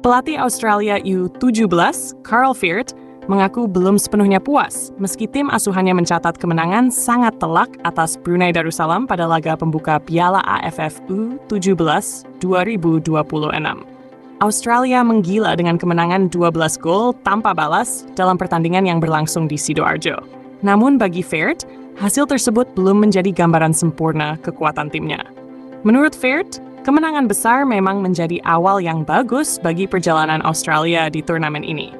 Pelatih Australia U17, Carl Veart, mengaku belum sepenuhnya puas meski tim asuhannya mencatat kemenangan sangat telak atas Brunei Darussalam pada laga pembuka Piala AFF U17 2026. Australia menggila dengan kemenangan 12 gol tanpa balas dalam pertandingan yang berlangsung di Sidoarjo. Namun bagi Veart, hasil tersebut belum menjadi gambaran sempurna kekuatan timnya. Menurut Veart, kemenangan besar memang menjadi awal yang bagus bagi perjalanan Australia di turnamen ini.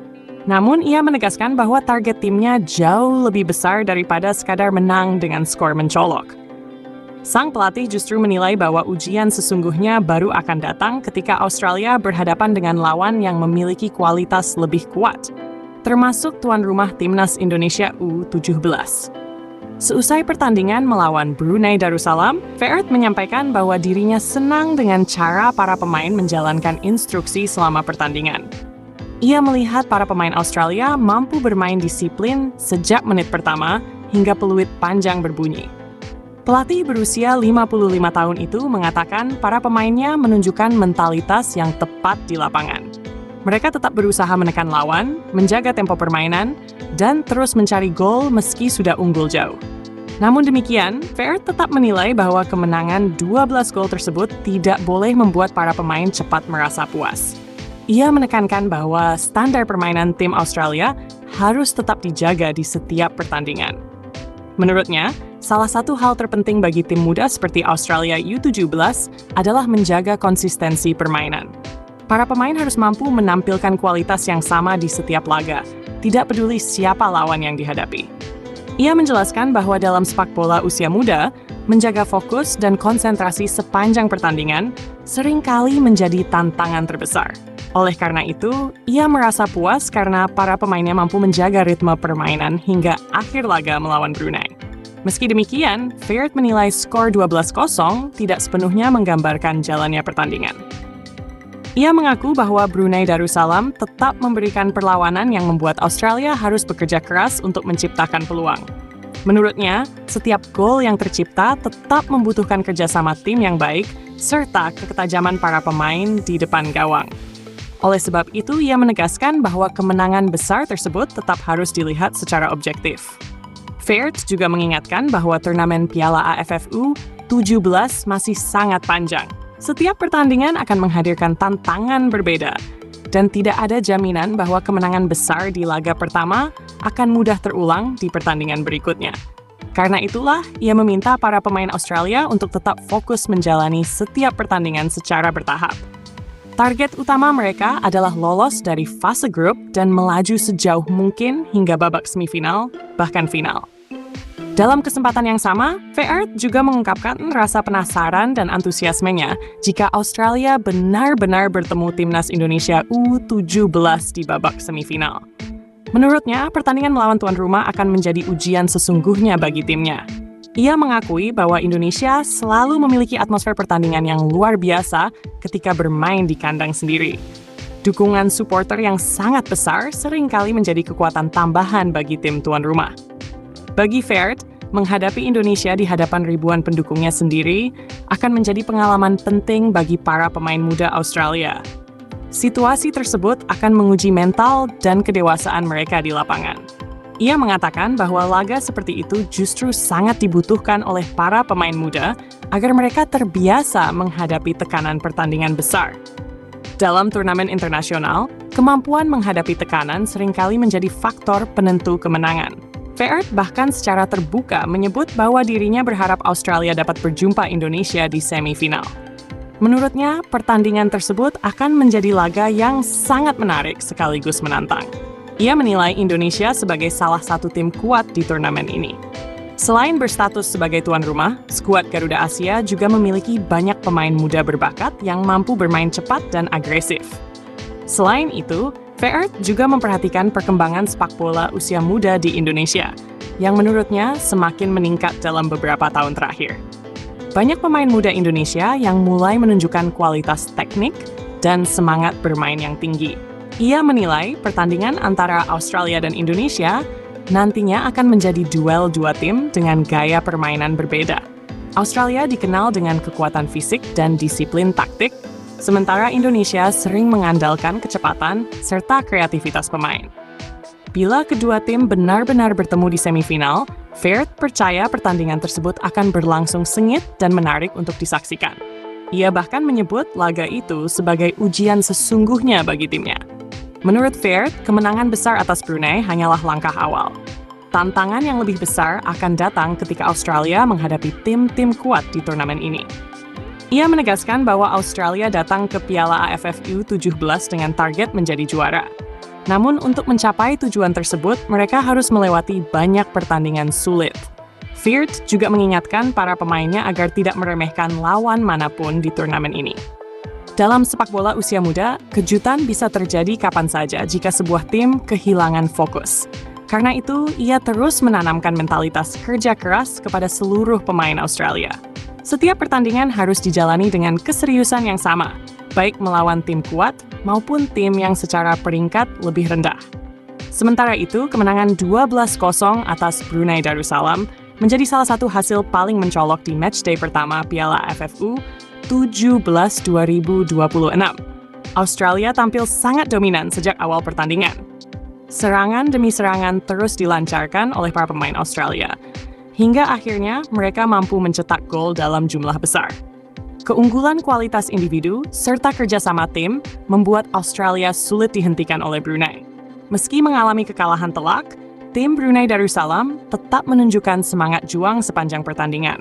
Namun ia menegaskan bahwa target timnya jauh lebih besar daripada sekadar menang dengan skor mencolok. Sang pelatih justru menilai bahwa ujian sesungguhnya baru akan datang ketika Australia berhadapan dengan lawan yang memiliki kualitas lebih kuat, termasuk tuan rumah timnas Indonesia U17. Seusai pertandingan melawan Brunei Darussalam, Veart menyampaikan bahwa dirinya senang dengan cara para pemain menjalankan instruksi selama pertandingan. Ia melihat para pemain Australia mampu bermain disiplin sejak menit pertama hingga peluit panjang berbunyi. Pelatih berusia 55 tahun itu mengatakan para pemainnya menunjukkan mentalitas yang tepat di lapangan. Mereka tetap berusaha menekan lawan, menjaga tempo permainan, dan terus mencari gol meski sudah unggul jauh. Namun demikian, Veart tetap menilai bahwa kemenangan 12 gol tersebut tidak boleh membuat para pemain cepat merasa puas. Ia menekankan bahwa standar permainan tim Australia harus tetap dijaga di setiap pertandingan. Menurutnya, salah satu hal terpenting bagi tim muda seperti Australia U17 adalah menjaga konsistensi permainan. Para pemain harus mampu menampilkan kualitas yang sama di setiap laga, tidak peduli siapa lawan yang dihadapi. Ia menjelaskan bahwa dalam sepak bola usia muda, menjaga fokus dan konsentrasi sepanjang pertandingan seringkali menjadi tantangan terbesar. Oleh karena itu, ia merasa puas karena para pemainnya mampu menjaga ritme permainan hingga akhir laga melawan Brunei. Meski demikian, Veart menilai skor 12-0 tidak sepenuhnya menggambarkan jalannya pertandingan. Ia mengaku bahwa Brunei Darussalam tetap memberikan perlawanan yang membuat Australia harus bekerja keras untuk menciptakan peluang. Menurutnya, setiap gol yang tercipta tetap membutuhkan kerjasama tim yang baik serta keketajaman para pemain di depan gawang. Oleh sebab itu, ia menegaskan bahwa kemenangan besar tersebut tetap harus dilihat secara objektif. Veart juga mengingatkan bahwa turnamen Piala AFF U17 masih sangat panjang. Setiap pertandingan akan menghadirkan tantangan berbeda, dan tidak ada jaminan bahwa kemenangan besar di laga pertama akan mudah terulang di pertandingan berikutnya. Karena itulah, ia meminta para pemain Australia untuk tetap fokus menjalani setiap pertandingan secara bertahap. Target utama mereka adalah lolos dari fase grup dan melaju sejauh mungkin hingga babak semifinal, bahkan final. Dalam kesempatan yang sama, Veart juga mengungkapkan rasa penasaran dan antusiasmenya jika Australia benar-benar bertemu timnas Indonesia U17 di babak semifinal. Menurutnya, pertandingan melawan tuan rumah akan menjadi ujian sesungguhnya bagi timnya. Ia mengakui bahwa Indonesia selalu memiliki atmosfer pertandingan yang luar biasa ketika bermain di kandang sendiri. Dukungan supporter yang sangat besar seringkali menjadi kekuatan tambahan bagi tim tuan rumah. Bagi Veart, menghadapi Indonesia di hadapan ribuan pendukungnya sendiri akan menjadi pengalaman penting bagi para pemain muda Australia. Situasi tersebut akan menguji mental dan kedewasaan mereka di lapangan. Ia mengatakan bahwa laga seperti itu justru sangat dibutuhkan oleh para pemain muda agar mereka terbiasa menghadapi tekanan pertandingan besar. Dalam turnamen internasional, kemampuan menghadapi tekanan seringkali menjadi faktor penentu kemenangan. Veart bahkan secara terbuka menyebut bahwa dirinya berharap Australia dapat berjumpa Indonesia di semifinal. Menurutnya, pertandingan tersebut akan menjadi laga yang sangat menarik sekaligus menantang. Ia menilai Indonesia sebagai salah satu tim kuat di turnamen ini. Selain berstatus sebagai tuan rumah, skuad Garuda Asia juga memiliki banyak pemain muda berbakat yang mampu bermain cepat dan agresif. Selain itu, Veart juga memperhatikan perkembangan sepak bola usia muda di Indonesia, yang menurutnya semakin meningkat dalam beberapa tahun terakhir. Banyak pemain muda Indonesia yang mulai menunjukkan kualitas teknik dan semangat bermain yang tinggi. Ia menilai pertandingan antara Australia dan Indonesia nantinya akan menjadi duel dua tim dengan gaya permainan berbeda. Australia dikenal dengan kekuatan fisik dan disiplin taktik, Sementara Indonesia sering mengandalkan kecepatan serta kreativitas pemain. Bila kedua tim benar-benar bertemu di semifinal, Fairt percaya pertandingan tersebut akan berlangsung sengit dan menarik untuk disaksikan. Ia bahkan menyebut laga itu sebagai ujian sesungguhnya bagi timnya. Menurut Fairt, kemenangan besar atas Brunei hanyalah langkah awal. Tantangan yang lebih besar akan datang ketika Australia menghadapi tim-tim kuat di turnamen ini. Ia menegaskan bahwa Australia datang ke Piala AFF U17 dengan target menjadi juara. Namun untuk mencapai tujuan tersebut, mereka harus melewati banyak pertandingan sulit. Fairt juga mengingatkan para pemainnya agar tidak meremehkan lawan manapun di turnamen ini. Dalam sepak bola usia muda, kejutan bisa terjadi kapan saja jika sebuah tim kehilangan fokus. Karena itu, ia terus menanamkan mentalitas kerja keras kepada seluruh pemain Australia. Setiap pertandingan harus dijalani dengan keseriusan yang sama, baik melawan tim kuat maupun tim yang secara peringkat lebih rendah. Sementara itu, kemenangan 12-0 atas Brunei Darussalam menjadi salah satu hasil paling mencolok di matchday pertama Piala AFF U17 2026. Australia tampil sangat dominan sejak awal pertandingan. Serangan demi serangan terus dilancarkan oleh para pemain Australia, hingga akhirnya mereka mampu mencetak gol dalam jumlah besar. Keunggulan kualitas individu serta kerjasama tim membuat Australia sulit dihentikan oleh Brunei. Meski mengalami kekalahan telak, tim Brunei Darussalam tetap menunjukkan semangat juang sepanjang pertandingan.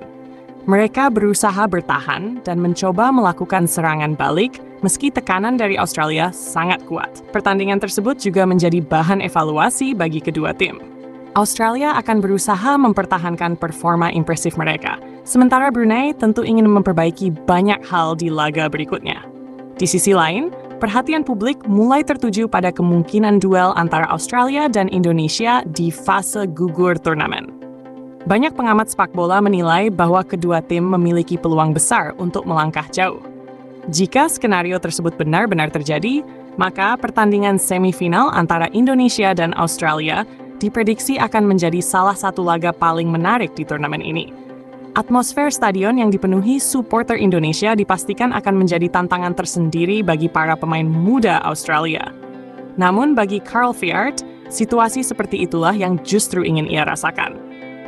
Mereka berusaha bertahan dan mencoba melakukan serangan balik meski tekanan dari Australia sangat kuat. Pertandingan tersebut juga menjadi bahan evaluasi bagi kedua tim. Australia akan berusaha mempertahankan performa impresif mereka, sementara Brunei tentu ingin memperbaiki banyak hal di laga berikutnya. Di sisi lain, perhatian publik mulai tertuju pada kemungkinan duel antara Australia dan Indonesia di fase gugur turnamen. Banyak pengamat sepak bola menilai bahwa kedua tim memiliki peluang besar untuk melangkah jauh. Jika skenario tersebut benar-benar terjadi, maka pertandingan semifinal antara Indonesia dan Australia diprediksi akan menjadi salah satu laga paling menarik di turnamen ini. Atmosfer stadion yang dipenuhi supporter Indonesia dipastikan akan menjadi tantangan tersendiri bagi para pemain muda Australia. Namun bagi Carl Fairt, situasi seperti itulah yang justru ingin ia rasakan.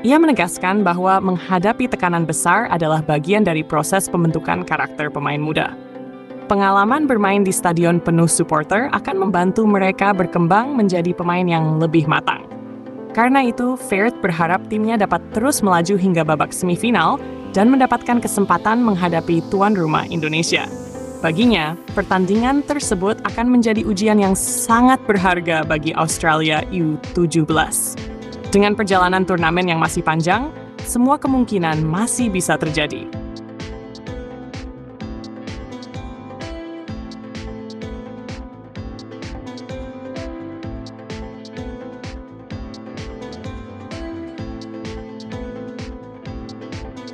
Ia menegaskan bahwa menghadapi tekanan besar adalah bagian dari proses pembentukan karakter pemain muda. Pengalaman bermain di stadion penuh supporter akan membantu mereka berkembang menjadi pemain yang lebih matang. Karena itu, Fairt berharap timnya dapat terus melaju hingga babak semifinal dan mendapatkan kesempatan menghadapi tuan rumah Indonesia. Baginya, pertandingan tersebut akan menjadi ujian yang sangat berharga bagi Australia U17. Dengan perjalanan turnamen yang masih panjang, semua kemungkinan masih bisa terjadi.